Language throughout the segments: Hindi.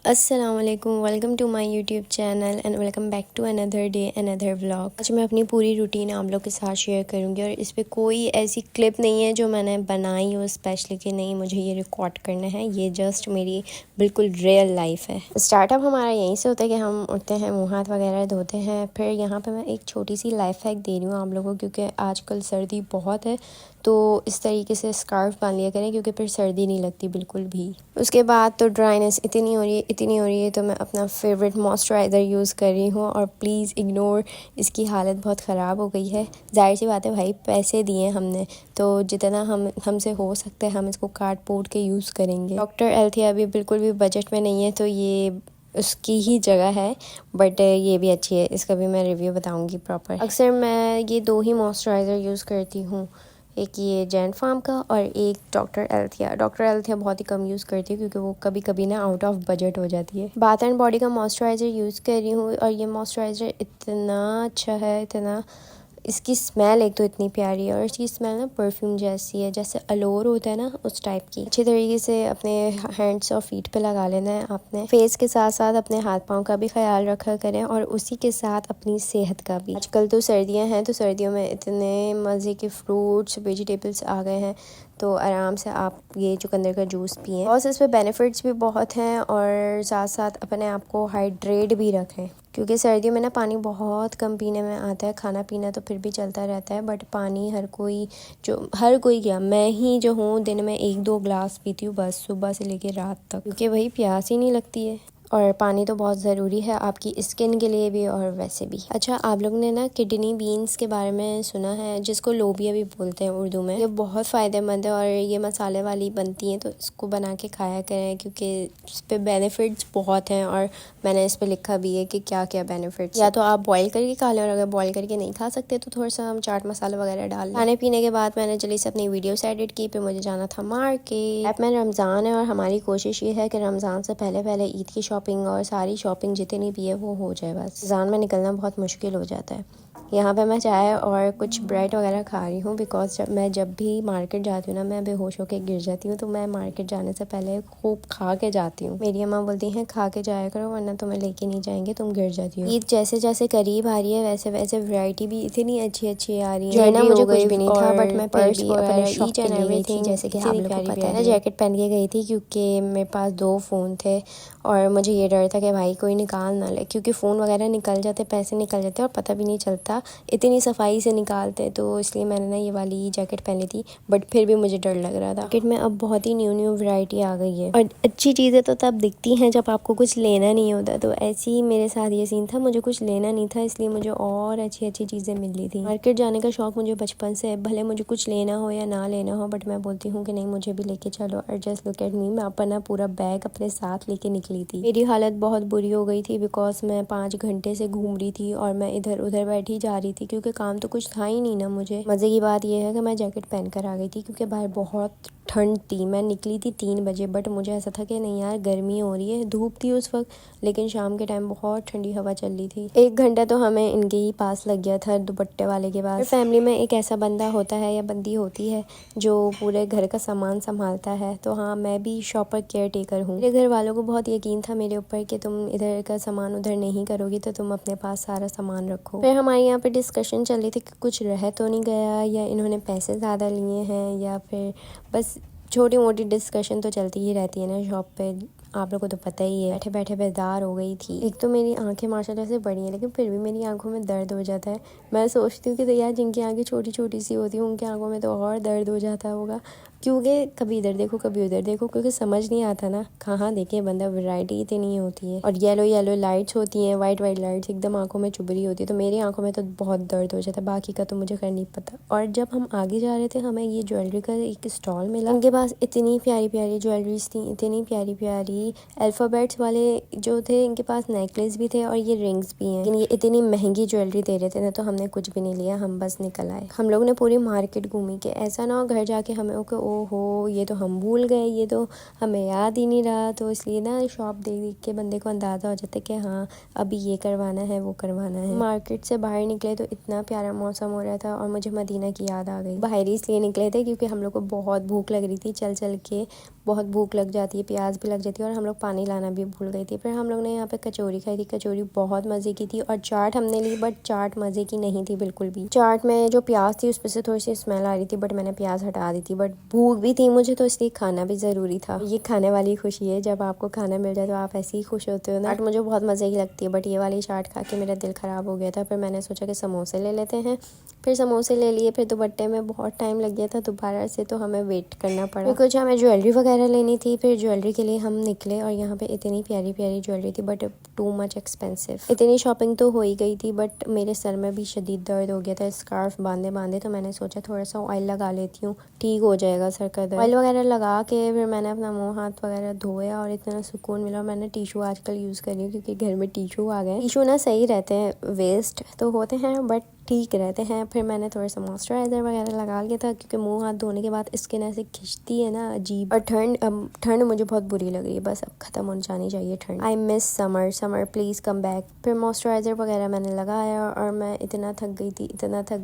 अस्सलाम वालेकुम, welcome to my YouTube channel and welcome back to another day another vlog. आज मैं अपनी पूरी रूटीन आप लोग के साथ शेयर करूंगी और इस पे कोई ऐसी क्लिप नहीं है जो मैंने बनाई हो स्पेशली कि नहीं मुझे ये रिकॉर्ड करना है। ये जस्ट मेरी बिल्कुल रियल लाइफ है। स्टार्टअप हमारा यहीं से होता है कि हम उठते हैं, मुँह हाथ वगैरह धोते हैं। फिर यहाँ पर मैं एक छोटी सी लाइफ हैक दे रही हूँ आप लोगों को, क्योंकि आजकल सर्दी बहुत है तो इस तरीके से स्कार्फ बांध लिया करें क्योंकि फिर सर्दी नहीं लगती बिल्कुल भी। उसके बाद तो ड्राइनेस इतनी हो रही है तो मैं अपना फेवरेट मॉइस्चराइज़र यूज़ कर रही हूँ और प्लीज़ इग्नोर, इसकी हालत बहुत ख़राब हो गई है। जाहिर सी बात है भाई, पैसे दिए हमने तो जितना हमसे हो सकता है हम इसको काट पोट के यूज़ करेंगे। डॉक्टर एल्थिया अभी बिल्कुल भी बजट में नहीं है तो ये उसकी ही जगह है, बट ये भी अच्छी है, इसका भी मैं रिव्यू बताऊंगी प्रॉपर। अक्सर मैं ये दो ही मॉइस्चराइज़र यूज़ करती हूँ, एक ये जैंट फार्म का और एक डॉक्टर एल्थिया। डॉक्टर एल्थिया बहुत ही कम यूज़ करती हूँ क्योंकि वो कभी कभी ना आउट ऑफ बजट हो जाती है। बाथ एंड बॉडी का मॉइस्चराइज़र यूज़ कर रही हूँ और ये मॉइस्चराइज़र इतना अच्छा है, इतना, इसकी स्मेल एक तो इतनी प्यारी है और इसकी स्मेल ना परफ्यूम जैसी है, जैसे अलोर होता है ना उस टाइप की। अच्छी तरीके से अपने हैंड्स और फीट पे लगा लेना है आपने। फेस के साथ साथ अपने हाथ पाँव का भी ख्याल रखा करें और उसी के साथ अपनी सेहत का भी। आजकल तो सर्दियां हैं तो सर्दियों में इतने मज़े के फ्रूट्स वेजिटेबल्स आ गए हैं तो आराम से आप ये चुकंदर का जूस पिएं। और इस पे बेनिफिट्स भी बहुत हैं और साथ साथ अपने आप को हाइड्रेट भी रखें क्योंकि सर्दियों में ना पानी बहुत कम पीने में आता है। खाना पीना तो फिर भी चलता रहता है बट पानी हर कोई क्या, मैं ही जो हूँ दिन में 1-2 ग्लास पीती हूँ बस, सुबह से लेकर रात तक, क्योंकि वही प्यास ही नहीं लगती है। और पानी तो बहुत ज़रूरी है आपकी स्किन के लिए भी और वैसे भी। अच्छा, आप लोग ने ना किडनी बीन्स के बारे में सुना है, जिसको लोबिया भी बोलते हैं उर्दू में। ये बहुत फ़ायदेमंद है और ये मसाले वाली बनती हैं तो इसको बना के खाया करें क्योंकि इस पर बेनिफिट्स बहुत हैं और मैंने इस पर लिखा भी है कि क्या क्या बेनिफिट्स। या तो आप बॉयल करके खा लें और अगर बॉयल करके नहीं खा सकते तो थोड़ा सा हम चाट मसाला वगैरह डाल लें। खाने पीने के बाद मैंने जल्दी से अपनी वीडियोस एडिट की, फिर मुझे जाना था मार्केट। ऐप में रमज़ान है और हमारी कोशिश ये है कि रमज़ान से पहले पहले ईद की शॉपिंग और सारी शॉपिंग जितनी भी है वो हो जाए। बस रमज़ान में निकलना बहुत मुश्किल हो जाता है। यहाँ पे मैं चाय और कुछ ब्रेड वगैरह खा रही हूँ बिकॉज जब भी मार्केट जाती हूँ ना मैं बेहोश होकर गिर जाती हूँ, तो मैं मार्केट जाने से पहले खूब खा के जाती हूँ। मेरी अम्मा बोलती हैं खा के जाया करो वरना तुम्हें लेके नहीं जाएंगे, तुम गिर जाती हो। ईद जैसे जैसे करीब आ रही है वैसे वैसे वैरायटी भी इतनी अच्छी अच्छी आ रही है। मुझे कुछ भी नहीं था बट मैं फिर भी अपने शौक के लिए गई थी, जैसे कि आप लोग को पता है। मैं जैकेट पहन के गई थी क्योंकि मेरे पास 2 फ़ोन थे और मुझे ये डर था कि भाई कोई निकाल ना ले, क्योंकि फ़ोन वगैरह निकल जाते, पैसे निकल जाते और पता भी नहीं चलता, इतनी सफाई से निकालते। तो इसलिए मैंने ना ये वाली जैकेट पहनी थी बट फिर भी मुझे डर लग रहा था। मार्केट में अब बहुत ही न्यू वैरायटी आ गई है और अच्छी चीज़ें तो तब दिखती हैं जब आपको कुछ लेना नहीं होता। तो ऐसे ही मेरे साथ ये सीन था, मुझे कुछ लेना नहीं था इसलिए मुझे और अच्छी अच्छी चीज़ें मिल रही थी। मार्केट जाने का शौक मुझे बचपन से है, भले मुझे कुछ लेना हो या ना लेना हो बट मैं बोलती हूँ कि नहीं मुझे भी लेके चलो। और जस्ट लुक एट मी, मैं अपना पूरा बैग अपने साथ लेके निकली थी। मेरी हालत बहुत बुरी हो गई थी बिकॉज मैं 5 घंटे से घूम रही थी और मैं इधर उधर बैठी जा रही थी क्योंकि काम तो कुछ था ही नहीं ना मुझे। मज़े की बात यह है कि मैं जैकेट पहन कर आ गई थी क्योंकि बाहर बहुत ठंड थी। मैं निकली थी 3 बजे बट मुझे ऐसा था कि नहीं यार गर्मी हो रही है, धूप थी उस वक्त लेकिन शाम के टाइम बहुत ठंडी हवा चल रही थी। 1 घंटा तो हमें इनके ही पास लग गया था, दुपट्टे वाले के पास। फैमिली में एक ऐसा बंदा होता है या बंदी होती है जो पूरे घर का सामान संभालता है। तो हाँ, मैं भी शॉपर केयर टेकर हूँ। मेरे घर वालों को बहुत यकीन था मेरे ऊपर कि तुम इधर का सामान उधर नहीं करोगी तो तुम अपने पास सारा सामान रखो। फिर हमारे यहाँ पे डिस्कशन चल रही थी कि कुछ रह तो नहीं गया या इन्होंने पैसे ज़्यादा लिए हैं या फिर बस छोटी मोटी डिस्कशन तो चलती ही रहती है ना शॉप पे, आप लोगों को तो पता ही है। बैठे बैठे बेजार हो गई थी। एक तो मेरी आंखें माशाल्लाह से बड़ी हैं लेकिन फिर भी मेरी आंखों में दर्द हो जाता है। मैं सोचती हूँ कि तो यार जिनकी आंखें छोटी छोटी सी होती हैं उनकी आंखों में तो और दर्द हो जाता होगा, क्योंकि कभी इधर देखो कभी उधर देखो, क्योंकि समझ नहीं आता ना कहाँ देखे बंदा, वैरायटी इतनी होती है और येलो येलो लाइट्स होती हैं, वाइट वाइट लाइट्स एकदम आंखों में चुभ रही होती है। तो मेरी आंखों में तो बहुत दर्द हो जाता है, बाकी का तो मुझे कर नहीं पता। और जब हम आगे जा रहे थे हमें ये ज्वेलरी का एक स्टॉल मिला, उनके पास इतनी प्यारी प्यारी ज्वेलरीज थी, इतनी प्यारी प्यारी अल्फ़ाबेट्स वाले जो थे, इनके पास नेकलेस भी थे और ये रिंग्स भी हैं, लेकिन ये इतनी महंगी ज्वेलरी दे रहे थे ना तो हमने कुछ भी नहीं लिया, हम बस निकल आए। हम लोग ने पूरी मार्केट घूमी कि ऐसा ना हो घर जाके हमें ओके ओहो ये तो हम भूल गए, ये तो हमें याद ही नहीं रहा। तो इसलिए ना शॉप देख देख के बंदे को अंदाज़ा हो जाता है कि हाँ अभी ये करवाना है वो करवाना है। मार्केट से बाहर निकले तो इतना प्यारा मौसम हो रहा था और मुझे मदीना की याद आ गई। बाहर ही इसलिए निकले थे क्योंकि हम लोग को बहुत भूख लग रही थी, चल चल के बहुत भूख लग जाती है, प्याज भी लग जाती है और हम लोग पानी लाना भी भूल गई थी। फिर हम लोग ने यहाँ पे कचौरी खाई थी, कचौरी बहुत मज़े की थी। और चाट हमने ली बट चाट मज़े की नहीं थी बिल्कुल भी। चाट में जो प्याज थी उस पर से थोड़ी सी स्मेल आ रही थी, बट मैंने प्याज हटा दी थी। बट भूख भी थी मुझे, तो इसलिए खाना भी ज़रूरी था। ये खाने वाली खुशी है, जब आपको खाना मिल जाए तो आप ऐसे ही खुश होते हो ना। चाट मुझे बहुत मज़े की लगती है, बट ये वाली चाट खा के मेरा दिल ख़राब हो गया था। फिर मैंने सोचा कि समोसे ले लेते हैं। फिर समोसे ले लिए। फिर दुपट्टे में बहुत टाइम लग गया था दोबारा से, तो हमें वेट करना पड़ा। फिर कुछ हमें ज्वेलरी वगैरह लेनी थी। फिर ज्वेलरी के लिए हम निकले और यहाँ पे इतनी प्यारी प्यारी ज्वेलरी थी, बट टू मच एक्सपेंसिव। इतनी शॉपिंग तो हो ही गई थी, बट मेरे सर में भी शदीद दर्द हो गया था स्कार्फ बांधे बांधे। तो मैंने सोचा थोड़ा सा ऑयल लगा लेती हूँ, ठीक हो जाएगा सर का दर्द। ऑयल वगैरह लगा के फिर मैंने अपना मुँह हाथ वगैरह धोया और इतना सुकून मिला। और मैंने टिशू आजकल यूज़ कर रही हूँ, क्योंकि घर में टिशू आ गए। टिशू ना सही रहते हैं, वेस्ट तो होते हैं बट ठीक रहते हैं। फिर मैंने थोड़ा सा मॉइस्चराइज़र वगैरह लगा लिया था, क्योंकि मुंह हाथ धोने के बाद स्किन ऐसे खिंचती है ना अजीब। और ठंड मुझे बहुत बुरी लग रही है, बस अब ख़त्म हो जानी चाहिए ठंड। I miss summer, summer please come back. फिर मॉइस्चराइज़र वगैरह मैंने लगाया और मैं इतना थक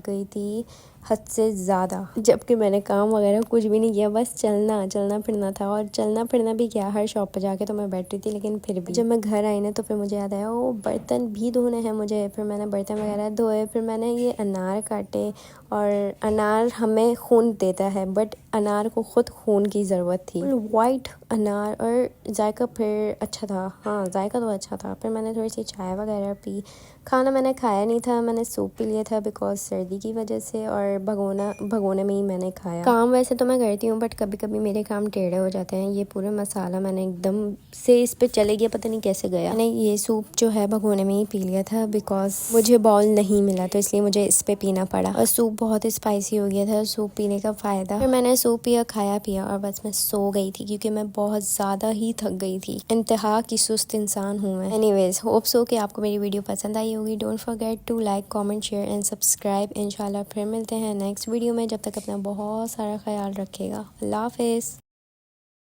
गई थी हद से ज़्यादा, जबकि मैंने काम वगैरह कुछ भी नहीं किया, बस चलना फिरना था। और चलना फिरना भी क्या, हर शॉप पर जाके तो मैं बैठ रही थी, लेकिन फिर भी जब मैं घर आई ना तो फिर मुझे याद आया वो बर्तन भी धोने हैं मुझे। फिर मैंने बर्तन वगैरह धोए। फिर मैंने ये अनार काटे, और अनार हमें खून देता है, बट अनार को खुद खून की ज़रूरत थी। वाइट अनार, और जायका फिर अच्छा था, हाँ जायका तो अच्छा था। फिर मैंने थोड़ी सी चाय वगैरह पी। खाना मैंने खाया नहीं था, मैंने सूप पी लिया था बिकॉज सर्दी की वजह से, और भगोने में ही मैंने खाया। काम वैसे तो मैं करती हूँ, बट कभी कभी मेरे काम टेढ़े हो जाते हैं। ये पूरे मसाला मैंने एकदम से इस पे चले गया, पता नहीं कैसे गया। मैंने ये सूप जो है भगोने में ही पी लिया था, बिकॉज मुझे बाउल नहीं मिला, तो इसलिए मुझे इस पे पीना पड़ा। और सूप बहुत स्पाइसी हो गया था, सूप पीने का फ़ायदा। फिर मैंने सूप पिया, खाया पिया, और बस मैं सो गई थी, क्योंकि मैं बहुत ज़्यादा ही थक गई थी। इंतहा की सुस्त इंसान हूँ मैं। एनीवेज, होप सो कि आपको मेरी वीडियो पसंद आई होगी। Don't forget to like, comment, share and subscribe. इंशाल्लाह फिर मिलते हैं नेक्स्ट वीडियो में। जब तक अपना बहुत सारा ख्याल रखेगा। अल्लाह हाफिज़।